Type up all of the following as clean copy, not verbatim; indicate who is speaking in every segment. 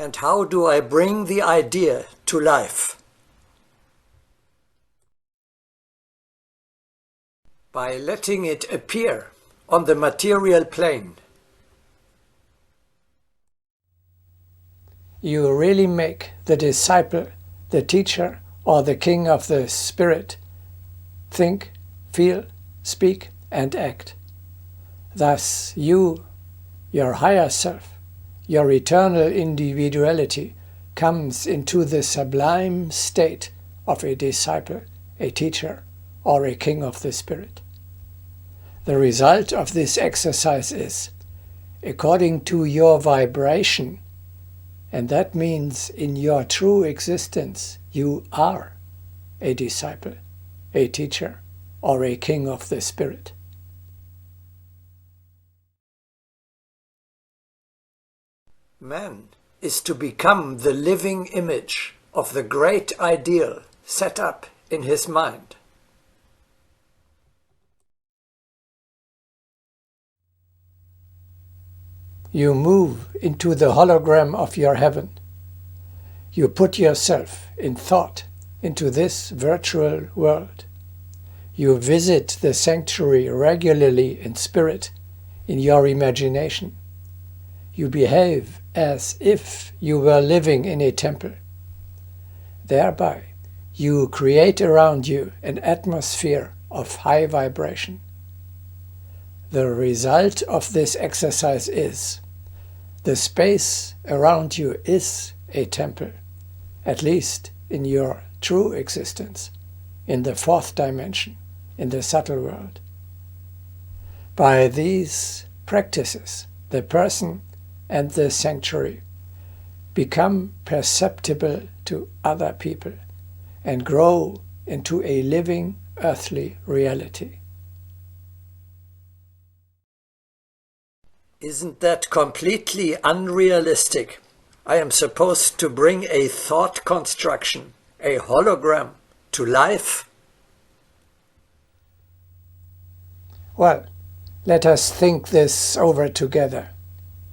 Speaker 1: And how do I bring the idea to life? By letting it appear on the material plane. You really make the disciple, the teacher, or the king of the spirit think, feel, speak, and act. Thus you, your higher self, your eternal individuality, comes into the sublime state of a disciple, a teacher, or a king of the spirit. The result of this exercise is, according to your vibration, and that means in your true existence, you are a disciple, a teacher, or a king of the spirit. Man is to become the living image of the great ideal set up in his mind. You move into the hologram of your heaven. You put yourself in thought into this virtual world. You visit the sanctuary regularly in spirit, in your imagination. You behave as if you were living in a temple. Thereby, you create around you an atmosphere of high vibration. The result of this exercise is, the space around you is a temple, at least in your true existence, in the fourth dimension, in the subtle world. By these practices, the person and the sanctuary become perceptible to other people and grow into a living earthly reality. Isn't that completely unrealistic? I am supposed to bring a thought construction, a hologram, to life? Well, let us think this over together.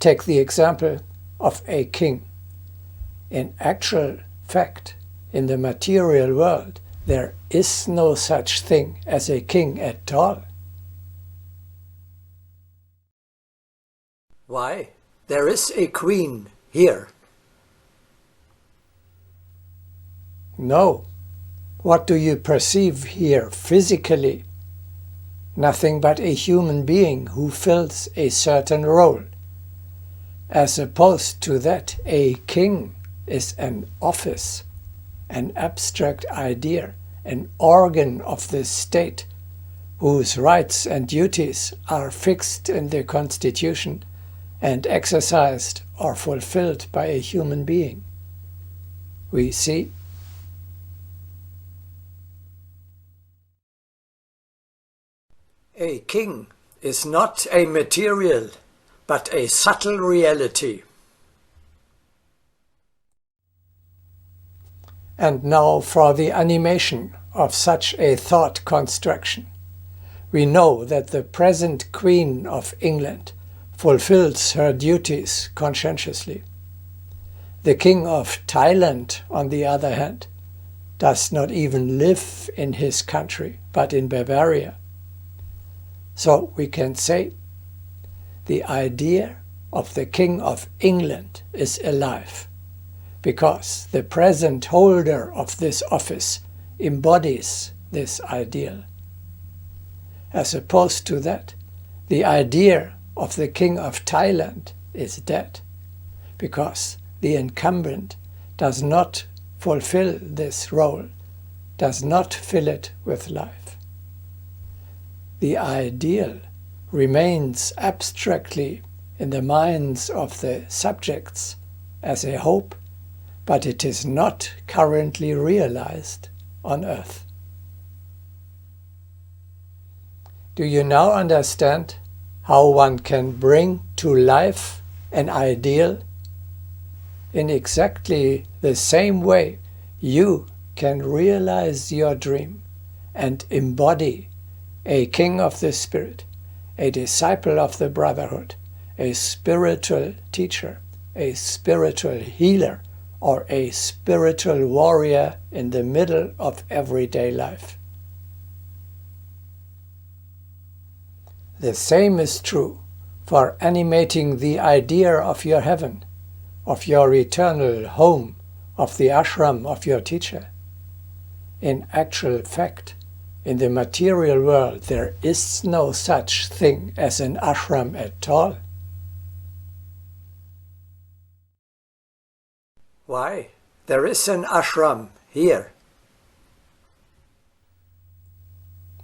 Speaker 1: Take the example of a king. In actual fact, in the material world, there is no such thing as a king at all. Why? There is a queen here. No. What do you perceive here physically? Nothing but a human being who fills a certain role. As opposed to that, a king is an office, an abstract idea, an organ of the state, whose rights and duties are fixed in the constitution and exercised or fulfilled by a human being. We see a king is not a material, but a subtle reality. And now for the animation of such a thought construction. We know that the present Queen of England fulfills her duties conscientiously. The King of Thailand, on the other hand, does not even live in his country, but in Bavaria. So we can say, the idea of the King of England is alive, because the present holder of this office embodies this ideal. As opposed to that, the idea of the King of Thailand is dead, because the incumbent does not fulfill this role, does not fill it with life. The ideal remains abstractly in the minds of the subjects as a hope, but it is not currently realized on earth. Do you now understand how one can bring to life an ideal? In exactly the same way, you can realize your dream and embody a king of the spirit, a disciple of the brotherhood, a spiritual teacher, a spiritual healer or a spiritual warrior in the middle of everyday life. The same is true for animating the idea of your heaven, of your eternal home, of the ashram of your teacher. In actual fact, in the material world, there is no such thing as an ashram at all. Why? There is an ashram here.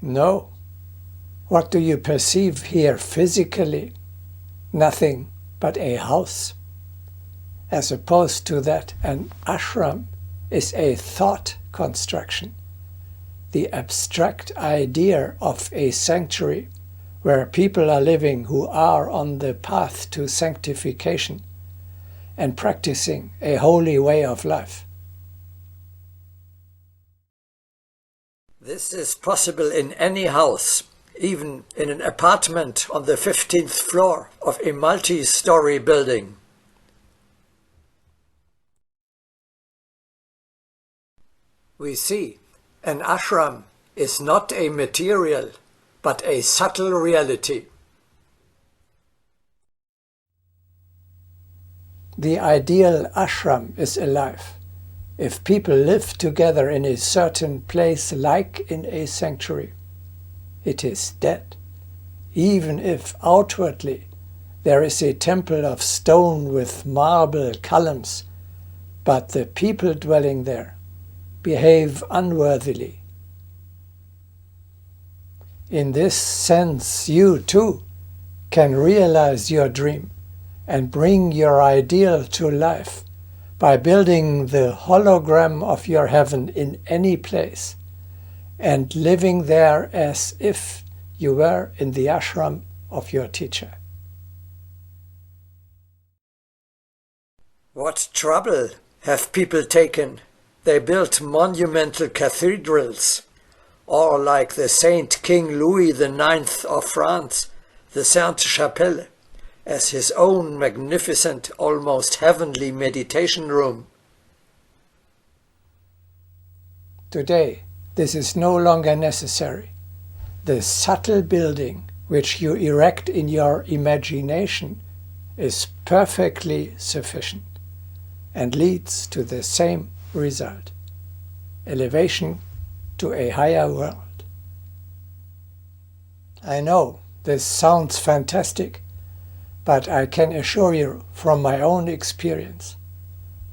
Speaker 1: No. What do you perceive here physically? Nothing but a house. As opposed to that, an ashram is a thought construction, the abstract idea of a sanctuary where people are living who are on the path to sanctification and practicing a holy way of life. This is possible in any house, even in an apartment on the 15th floor of a multi-story building. We see, an ashram is not a material, but a subtle reality. The ideal ashram is alive if people live together in a certain place like in a sanctuary. It is dead, even if outwardly there is a temple of stone with marble columns, but the people dwelling there behave unworthily. In this sense, you too can realize your dream and bring your ideal to life by building the hologram of your heaven in any place and living there as if you were in the ashram of your teacher. What trouble have people taken? They built monumental cathedrals, or like the Saint King Louis IX of France, the Sainte-Chapelle, as his own magnificent, almost heavenly meditation room. Today, this is no longer necessary. The subtle building which you erect in your imagination is perfectly sufficient and leads to the same result: elevation to a higher world. I know this sounds fantastic, but I can assure you from my own experience,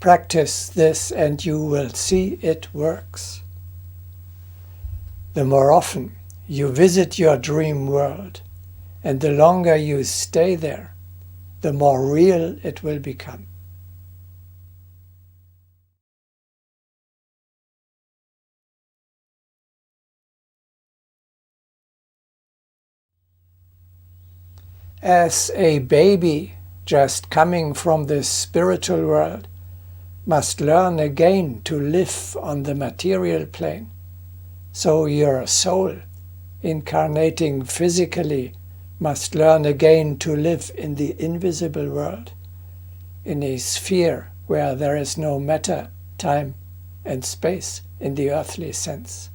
Speaker 1: practice this and you will see it works. The more often you visit your dream world, and the longer you stay there, the more real it will become. As a baby just coming from the spiritual world must learn again to live on the material plane, so your soul, incarnating physically, must learn again to live in the invisible world, in a sphere where there is no matter, time, and space in the earthly sense.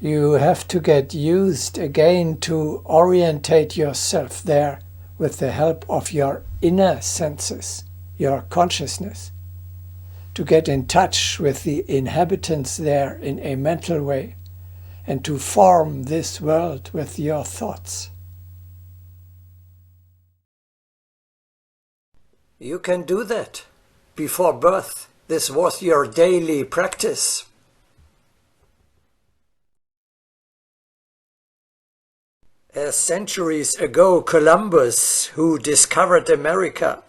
Speaker 1: You have to get used again to orientate yourself there with the help of your inner senses, your consciousness, to get in touch with the inhabitants there in a mental way, and to form this world with your thoughts. You can do that. Before birth, this was your daily practice. As centuries ago Columbus, who discovered America,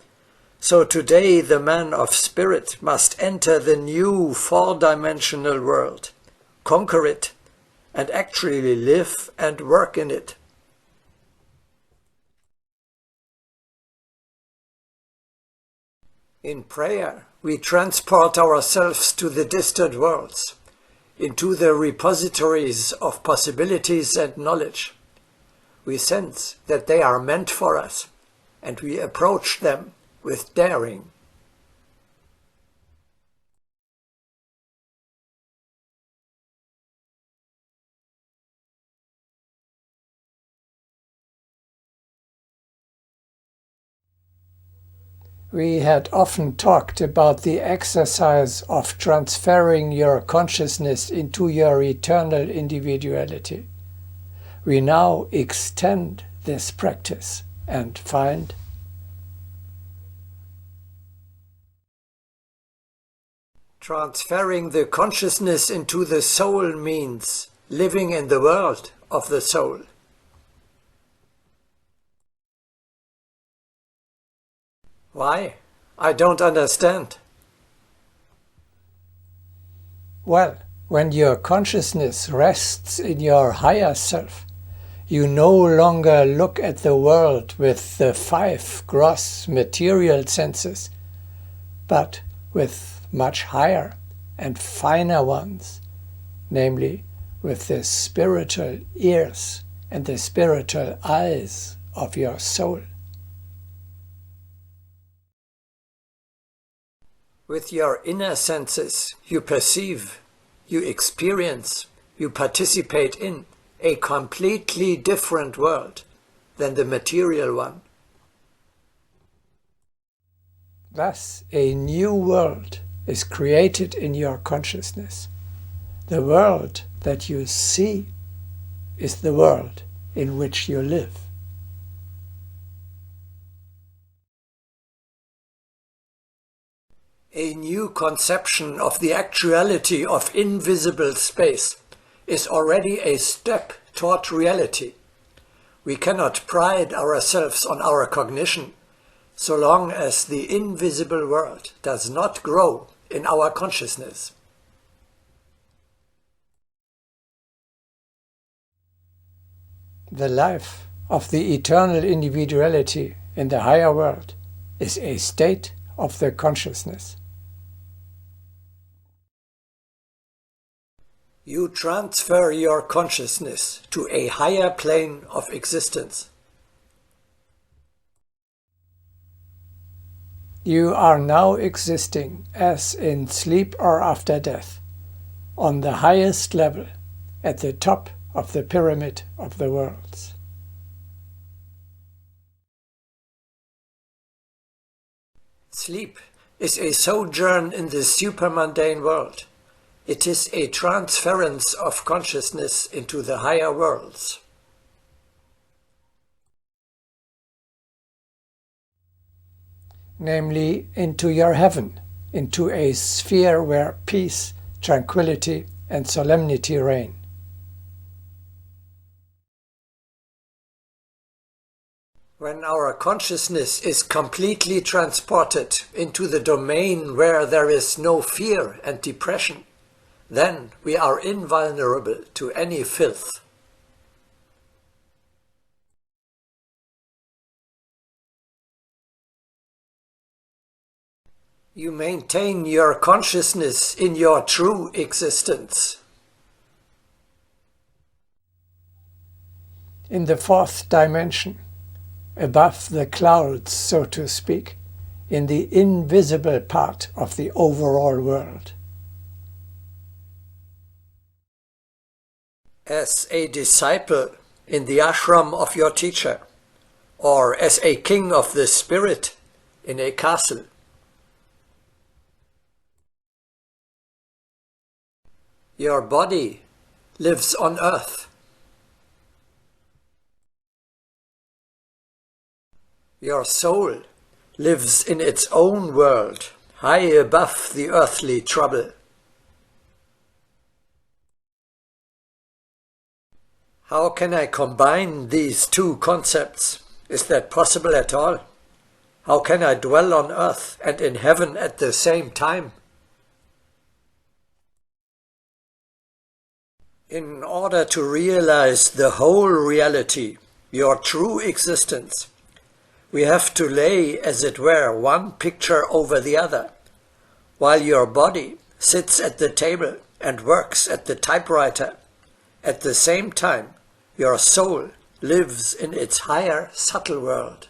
Speaker 1: so today the man of spirit must enter the new four-dimensional world, conquer it, and actually live and work in it. In prayer, we transport ourselves to the distant worlds, into the repositories of possibilities and knowledge, we sense that they are meant for us, and we approach them with daring. We had often talked about the exercise of transferring your consciousness into your eternal individuality. We now extend this practice and find transferring the consciousness into the soul means living in the world of the soul. Why? I don't understand. Well, when your consciousness rests in your higher self, you no longer look at the world with the 5 gross material senses, but with much higher and finer ones, namely with the spiritual ears and the spiritual eyes of your soul. With your inner senses, you perceive, you experience, you participate in a completely different world than the material one. Thus, a new world is created in your consciousness. The world that you see is the world in which you live. A new conception of the actuality of invisible space is already a step toward reality. We cannot pride ourselves on our cognition so long as the invisible world does not grow in our consciousness. The life of the eternal individuality in the higher world is a state of the consciousness. You transfer your consciousness to a higher plane of existence. You are now existing as in sleep or after death, on the highest level, at the top of the pyramid of the worlds. Sleep is a sojourn in the supermundane world. It is a transference of consciousness into the higher worlds. Namely, into your heaven, into a sphere where peace, tranquility, and solemnity reign. When our consciousness is completely transported into the domain where there is no fear and depression, then we are invulnerable to any filth. You maintain your consciousness in your true existence. In the 4th dimension, above the clouds, so to speak, in the invisible part of the overall world. As a disciple in the ashram of your teacher, or as a king of the spirit in a castle. Your body lives on earth. Your soul lives in its own world, high above the earthly trouble. How can I combine these two concepts? Is that possible at all? How can I dwell on earth and in heaven at the same time? In order to realize the whole reality, your true existence, we have to lay, as it were, one picture over the other, while your body sits at the table and works at the typewriter. At the same time, your soul lives in its higher, subtle world.